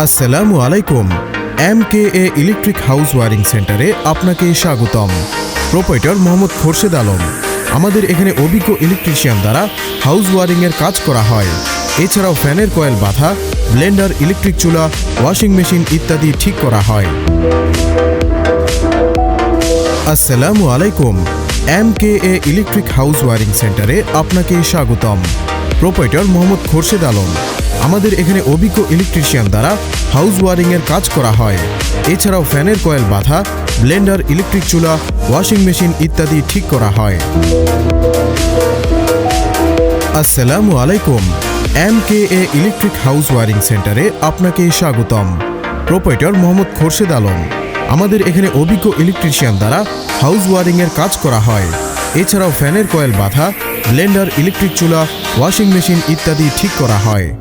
আসসালামু আলাইকুম। MKA electric house wiring সেন্টারে আপনাকে স্বাগতম। প্রোপাইটার মোহাম্মদ খোরশেদ আলম। আমাদের এখানে অভিজ্ঞ ইলেকট্রিশিয়ান দ্বারা হাউস ওয়ারিংয়ের কাজ করা হয়। এছাড়াও ফ্যানের কয়েল বাঁধা, ব্লেন্ডার, ইলেকট্রিক চুলা, ওয়াশিং মেশিন ইত্যাদি ঠিক করা হয়। আসসালামু আলাইকুম। MKA ইলেকট্রিক হাউস ওয়ারিং সেন্টারে আপনাকে স্বাগতম। প্রোপাইটার মোহাম্মদ খোরশেদ আলম। আমাদের এখানে অভিজ্ঞ ইলেকট্রিশিয়ান দ্বারা হাউস ওয়ারিংয়ের কাজ করা হয়। এছাড়াও ফ্যানের কয়েল বাঁধা, ব্লেন্ডার, ইলেকট্রিক চুলা, ওয়াশিং মেশিন ইত্যাদি ঠিক করা হয়। আসসালামু আলাইকুম। MKA ইলেকট্রিক হাউস ওয়ারিং সেন্টারে আপনাকে স্বাগতম। প্রোপাইটার মোহাম্মদ খোরশেদ আলম। আমাদের এখানে অভিজ্ঞ ইলেকট্রিশিয়ান দ্বারা হাউস ওয়ারিংয়ের কাজ করা হয়। এছাড়াও ফ্যানের কয়েল বাঁধা, ব্লেন্ডার, ইলেকট্রিক চুলা, ওয়াশিং মেশিন ইত্যাদি ঠিক করা হয়।